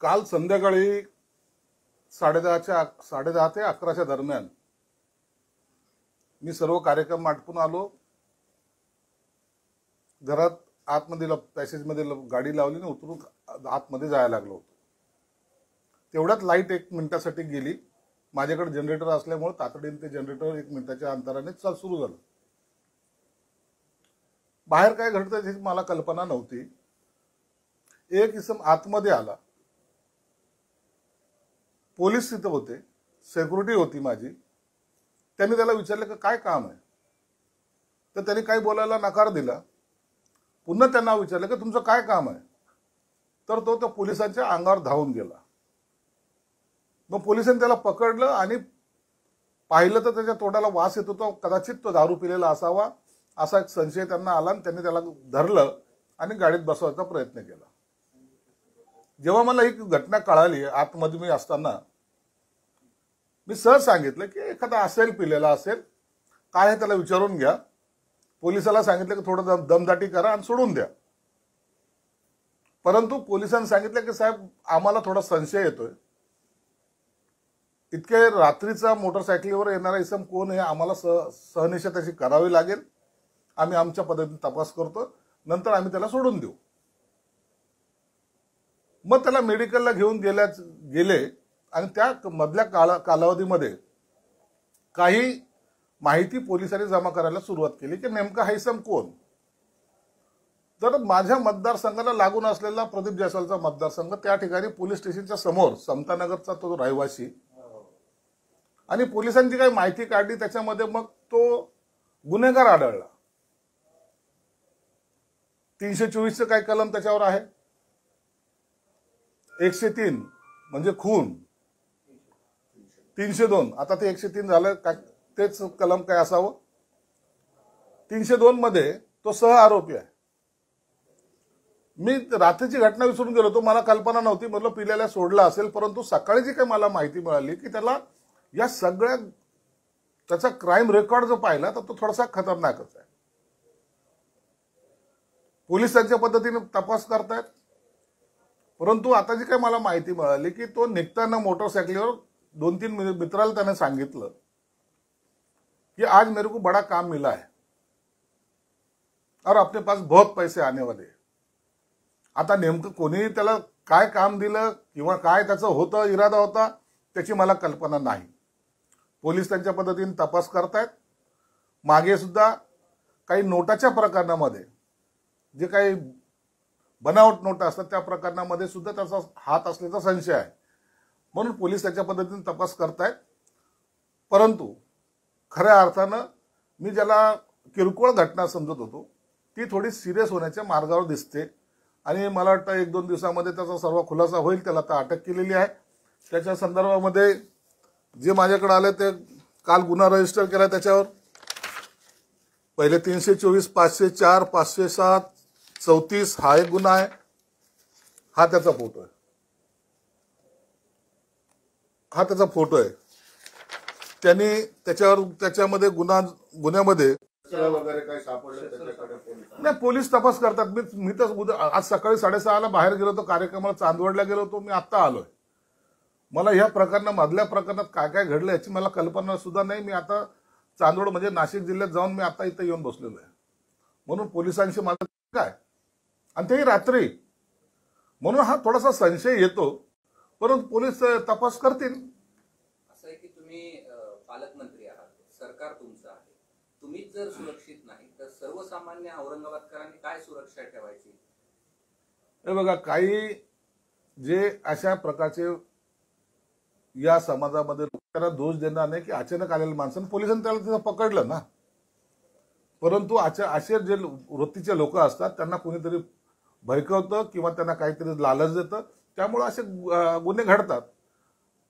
काल संध्याकाळी 10:30 ते 11च्या दरम्यान मी सर्व कार्यक्रम आटपून आलो. घरात आतमध्ये पॅसेजमध्ये गाडी लावली आणि उतरून आतमध्ये जायला लागलो होतो. तेवढ्यात लाईट 1 मिनिटासाठी गेली. माझ्याकडे जनरेटर असल्यामुळे तातडीने ते जनरेटर 1 मिनिटाच्या अंतराने सुरू झालं. बाहेर काय घडतं याची मला कल्पना नव्हती. एक इसम आतमध्ये आला. पोलीस तिथं होते, सिक्युरिटी होती माझी. त्यांनी त्याला विचारलं की काय काम आहे, तर त्यांनी काही बोलायला नकार दिला. पुन्हा त्यांना विचारलं की तुमचं काय काम आहे, तर तो त्या पोलिसांच्या अंगावर धावून गेला. मग पोलिसांनी त्याला पकडलं आणि पाहिलं तर त्याच्या तोंडाला वास येत होता. कदाचित तो दारू पिलेला असावा असा एक संशय त्यांना आला आणि त्यांनी त्याला धरलं आणि गाडीत बसवायचा प्रयत्न केला. जेव्हा मला ही घटना कळाली आतमध्ये मी असताना, मी सहज सांगितलं की एखादा असेल, पिलेला असेल, काय आहे त्याला विचारून घ्या. पोलिसाला सांगितलं की थोडं दमदाटी करा आणि सोडून द्या. परंतु पोलिसांनी सांगितलं की साहेब आम्हाला थोडा संशय येतोय. इतके रात्रीचा मोटरसायकलीवर येणारा इसम कोण आहे, आम्हाला सहनिशा त्याची करावी लागेल. आम्ही आमच्या पद्धतीने तपास करतो, नंतर आम्ही त्याला सोडून देऊ. मग त्याला मेडिकलला घेऊन गेले आणि त्या मधल्या कालावधीमध्ये काही माहिती पोलिसांनी जमा करायला सुरुवात केली की नेमका हा इसम कोण. तर माझ्या मतदारसंघाला लागून असलेला प्रदीप जयस्वालचा मतदारसंघ, त्या ठिकाणी पोलीस स्टेशनच्या समोर समतानगरचा तो रहिवासी, आणि पोलिसांची काही माहिती काढली. त्याच्यामध्ये मग तो गुन्हेगार आढळला. 324चं काय कलम त्याच्यावर आहे, 103 म्हणजे खून, 302 आता ते 103 झालं काय, तेच कलम काय असावं. 302 मध्ये तो सह आरोपी आहे. मी रात्रीची घटना विसरून गेलो होतो, मला कल्पना नव्हती. म्हटलं पिल्याला सोडला असेल. परंतु सकाळी जी काही मला माहिती मिळाली की त्याला या सगळ्या त्याचा क्राईम रेकॉर्ड जो पाहिला तर तो थोडासा खतरनाकच आहे. पोलीस त्यांच्या पद्धतीने तपास करतायत. परंतु आता जी काही मला माहिती मिळाली की तो निघताना मोटरसायकलीवर 2-3 मित्राला त्याने सांगितलं कि आज मेरे को बड़ा काम मिला है और अपने पास बहुत पैसे आने वाले. आता नेमकं कोणी त्याला काय काम दिलं किंवा काय त्याचा होता इरादा होता त्याची मला कल्पना नाही. पोलीस त्यांच्या पद्धतीने तपास करतायत. मागे सुद्धा काही नोटाच्या प्रकरणामध्ये जे काही बनावट नोटा असतात त्या प्रकरणामध्ये सुद्धा त्याचा हात असल्याचा संशय आहे. म्हणून पोलीस त्याच्या पद्धतीने तपास करतायत. परंतु खऱ्या अर्थानं मी ज्याला किरकोळ घटना समजत होतो ती थोडी सिरियस होण्याच्या मार्गावर दिसते. आणि मला वाटतं 1-2 दिवसामध्ये त्याचा सर्व खुलासा होईल. त्याला आता अटक केलेली आहे. त्याच्या संदर्भामध्ये जे माझ्याकडे आले ते काल गुन्हा रजिस्टर केला. त्याच्यावर पहिले 324, 504, 507, 34 हा एक गुन्हा आहे. हा त्याचा फोटो आहे. त्यांनी त्याच्यामध्ये गुन्ह्यामध्ये वगैरे काही सापडलं नाही. पोलीस तपास करतात. मी तर आज सकाळी 6:30ला बाहेर गेलो होतो, कार्यक्रमाला चांदवडला गेलो होतो. मी आता आलोय. मला ह्या मधल्या प्रकरणात काय काय घडलं याची मला कल्पना सुद्धा नाही. मी आता चांदवड म्हणजे नाशिक जिल्ह्यात जाऊन मी आता इथं येऊन बसलेलो आहे. म्हणून पोलिसांशी माझं काय, आणि तेही रात्री, म्हणून हा थोडासा संशय येतो. परंतु पोलीस तपास करतील. असं आहे की तुम्ही पालकमंत्री आहात, सरकार तुमचं आहे. तुम्हीच जर सुरक्षित नाही तर सर्वसामान्य औरंगाबादकरांनी काय सुरक्षा ठेवायची. हे बघा, काही जे अशा प्रकारचे या समाजामध्ये त्यांना दोष देणार नाही की अचानक आलेल्या माणसानं पोलिसांनी त्याला तिथं पकडलं ना. परंतु असे जे वृत्तीचे लोक असतात त्यांना कोणीतरी भयकवतं किंवा त्यांना काहीतरी लालच देतं, त्यामुळे असे गुन्हे घडतात.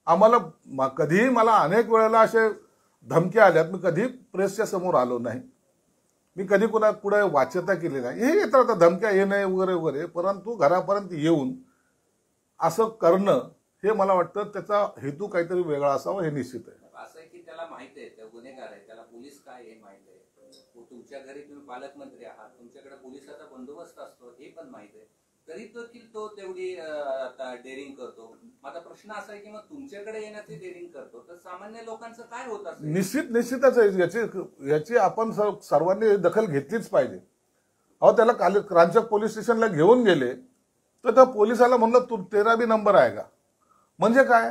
आम्हाला कधीही मला अनेक वेळेला असे धमक्या आल्यात. मी कधी प्रेसच्या समोर आलो नाही. मी कधी पुढे वाच्यता केली नाही. हे येतात धमक्या येणे वगैरे वगैरे. परंतु घरापर्यंत येऊन असं करणं हे मला वाटतं त्याचा हेतू काहीतरी वेगळा असावा हे निश्चित आहे. असं आहे की त्याला माहिती आहे त्या गुन्हेगार आहे, त्याला पोलीस काय हे माहिती आहे. तुमच्या घरी तुम्ही पालकमंत्री आहात, तुमच्याकडे पोलिसाचा बंदोबस्त असतो हे पण माहिती आहे. तरी देखील तो तेवढी आता डेअरिंग करतो. माझा प्रश्न असा आहे की मग तुमच्याकडे येण्याची डेअरिंग करतो तर सामान्य लोकांचं काय होत असेल? निश्चितच आहे. याची आपण सर्वांनी दखल घेतलीच पाहिजे. अहो त्याला क्रांचक पोलीस स्टेशनला घेऊन गेले तर त्या पोलिसाला म्हणलं तू 13 बी नंबर आहे का, म्हणजे काय,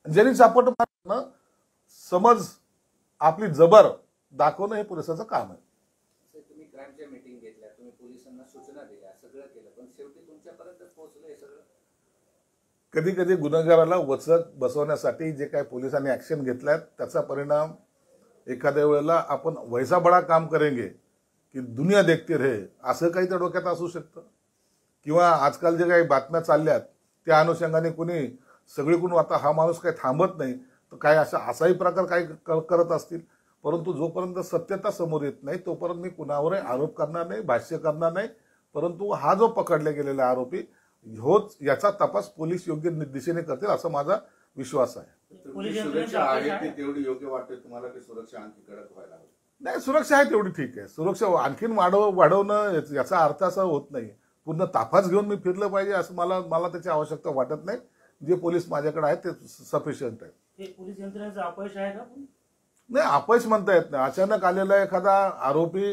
ज्यांनी चापट मारणं, समज आपली जबर दाखवणं हे पोलिसाचं काम आहे. तुम्ही क्राईमच्या मीटिंग घेतल्या, तुम्ही पोलिसांना सूचना दिल्या, सगळं केलं, पण शेवटी तुमच्यापर्यंत पोहोचलं हे सगळं. कधी कधी गुन्हेगाराला वचक बसवण्यासाठी जे काही पोलिसांनी ऍक्शन घेतल्यात त्याचा परिणाम एखाद्या वेळेला आपण वैसा बडा काम करेंगे की दुनिया देखते रहे असं काही त्या डोक्यात असू शकतं. किंवा आजकाल जे काही बातम्या चालल्यात त्या अनुषंगाने कुणी सगळीकडून आता हा माणूस काही थांबत नाही तर काय असाही प्रकार काही करत असतील. परंतु जोपर्यंत सत्यता समोर येत नाही तोपर्यंत मी कुणावरही आरोप करणार नाही, भाष्य करणार नाही. परंतु हा जो पकडला गेलेला आरोपी होच याचा तपास पोलीस योग्य दिशेने करतील असा माझा विश्वास आहे. सुरक्षा आहे ती तेवढी योग्य वाटते तुम्हाला की सुरक्षा आणखी कडक व्हायला हवी? नाही, सुरक्षा आहे तेवढी ठीक आहे. सुरक्षा आणखीन वाढवणं याचा अर्थ असा होत नाही पूर्ण ताफाच घेऊन मी फिरलं पाहिजे असं मला त्याची आवश्यकता वाटत नाही. जे पोलीस माझ्याकडे आहेत ते सफिशियंट आहे. पोलीस यंत्रणेचं अपयश आहे का? नाही, अपयश म्हणता येत नाही. अचानक आलेला एखादा आरोपी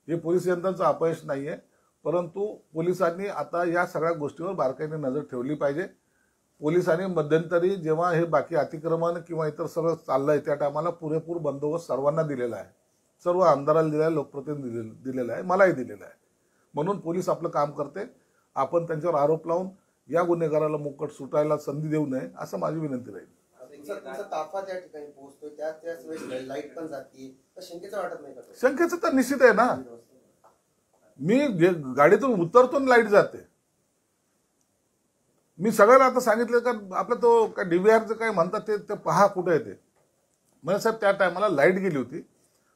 हे पोलीस यंत्रणेचं अपयश नाहीये. परंतु पोलिसांनी आता या सगळ्या गोष्टीवर बारकाईने नजर ठेवली पाहिजे. पोलिसांनी मध्यंतरी जेव्हा हे बाकी अतिक्रमण किंवा इतर सगळं चाललंय त्या टायमाला पुरेपूर बंदोबस्त सर्वांना दिलेला आहे. सर्व आमदाराला दिलेला आहे, लोकप्रतिनिधी दिलेला आहे, मलाही दिलेला आहे. म्हणून पोलीस आपलं काम करते. आपण त्यांच्यावर आरोप लावून या गुन्हेगाराला मुकट सुटायला संधी देऊ नये असं माझी विनंती राहील. तुमचा ताफा त्या ठिकाणी पोहोचतोय त्याच वेळेस लाईट पण जाते तर शंकेचं वाटत नाही का? शंकेचं तर निश्चित आहे ना. मी गाडीतून उतरतो लाईट जाते. मी सगळ्यांना आता सांगितलं का आपलं तो काय डीव्हीआरचं काय म्हणतात ते पहा कुठे येते. म्हणजे साहेब त्या टायमाला लाईट गेली होती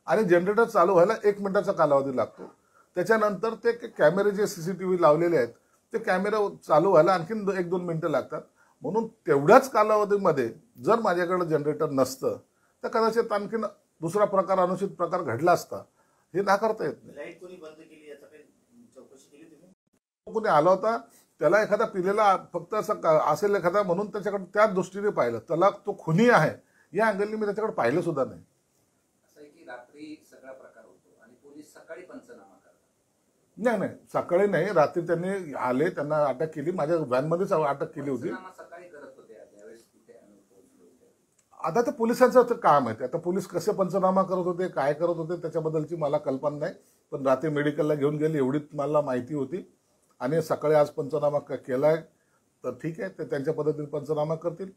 आणि जनरेटर चालू व्हायला 1 मिनिटाचा कालावधी लागतो. त्याच्यानंतर ते कॅमेरे जे सीसीटीव्ही लावलेले आहेत ते कॅमेरा चालू व्हायला आणखीन 1-2 मिनिटं लागतात. म्हणून तेवढ्याच कालावधीमध्ये जर माझ्याकडे जनरेटर नसतं तर कदाचित आणखीन दुसरा प्रकार, अनुचित प्रकार घडला असता. हे नाकारता येत नाही. लाईट कोणी बंद केली याचा काही चौकशी केली तुम्ही? कोणी आला होता त्याला एखादा पिलेला फक्त असं असेल एखादा म्हणून त्याच्याकडे त्या दृष्टीने पाहिलं. त्याला तो खुनी आहे या अँगलने मी त्याच्याकडे पाहिलं सुद्धा नाही. असं आहे की रात्री सगळा प्रकार होतो आणि पोलीस सकाळी पंचनामा करतात. नाही, सकाळी नाही, रात्री त्यांनी आले, त्यांना अटक केली. माझ्या व्हॅनमध्येच अटक केली होती. सकाळी करत होते त्यावेळेस तिथे आम्ही पोहोचलो होतो. आता ते पोलिसांचं काम आहे. आता पोलीस कसे पंचनामा करत होते, काय करत होते त्याच्याबद्दलची मला कल्पना नाही. पण रात्री मेडिकलला घेऊन गेली एवढीच मला माहिती होती. आणि सकाळी आज पंचनामा केलाय तर ठीक आहे, ते त्यांच्या पद्धतीने पंचनामा करतील.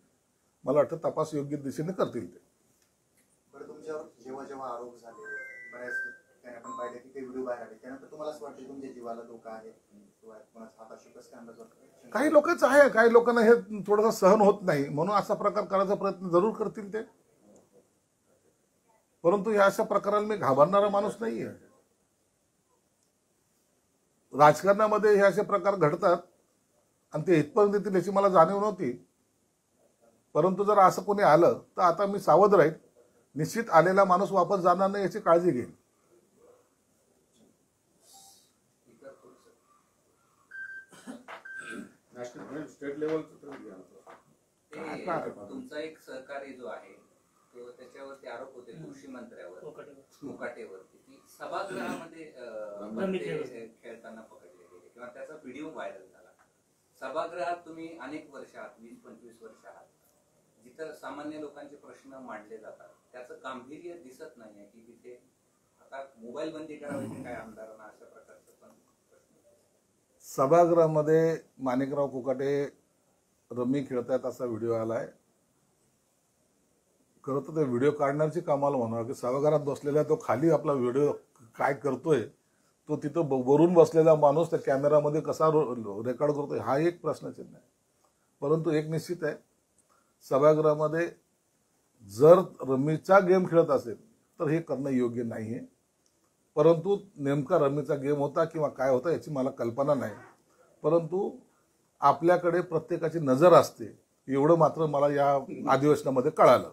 मला वाटतं तपास योग्य दिशेने करतील ते. बरं, तुमच्यावर जेव्हा जेव्हा आरोप झाले बऱ्याच त्याने आपण पाहिले की ते व्हिडिओ बाहेर आले त्यानंतर तुम्हाला असं वाटतं तुमच्या जीवाला धोका आहे किंवा कोणाचा हात असू कसं काय अंदाज वाटतो? काही लोकच आहे, काही लोकांना हे थोडंसं सहन होत नाही म्हणून असा प्रकार करायचा प्रयत्न जरूर करतील ते. परंतु या अशा प्रकाराला मी घाबरणारा माणूस नाहीये. राजकारणामध्ये हे असे प्रकार घडतात आणि ते इथपर्यंत येतील याची मला जाणीव नव्हती. परंतु जर असं कोणी आलं तर आता मी सावध राहील. निश्चित आलेला माणूस वापस जाणार नाही याची काळजी घेईन. स्टेट लेवल तुमचा एक सहकारी जो आहे तो त्याच्यावरती आरोप होते कृषी मंत्र्यावर मुकाटेवरती की सभागृहामध्ये खेळताना पकडले गेले किंवा त्याचा व्हिडिओ व्हायरल झाला. सभागृहात तुम्ही अनेक वर्ष आहात, 20-25 वर्ष आहात, जिथं सामान्य लोकांचे प्रश्न मांडले जातात त्याचं गांभीर्य दिसत नाहीये की तिथे आता मोबाईल बंदी करावी काय आमदारांना अशा प्रकारचं पण सभागृहामध्ये माणिकराव कुकाटे रमी खेळतायत असा व्हिडिओ आलाय. खरं तर ते व्हिडिओ काढण्याची कामाला होणार की सभागृहात बसलेला तो खाली आपला व्हिडिओ काय करतोय, तो तिथं वरून बसलेला माणूस त्या कॅमेरामध्ये कसा रेकॉर्ड करतोय हा एक प्रश्नचिन्ह आहे. परंतु एक निश्चित आहे, सभागृहामध्ये जर रमीचा गेम खेळत असेल तर हे करणं योग्य नाहीये. परंतु नेमका रमीचा गेम होता किंवा काय होता याची मला कल्पना नाही. परंतु आपल्याकडे प्रत्येकाची नजर असते एवढं मात्र मला या अधिवेशनामध्ये कळालं.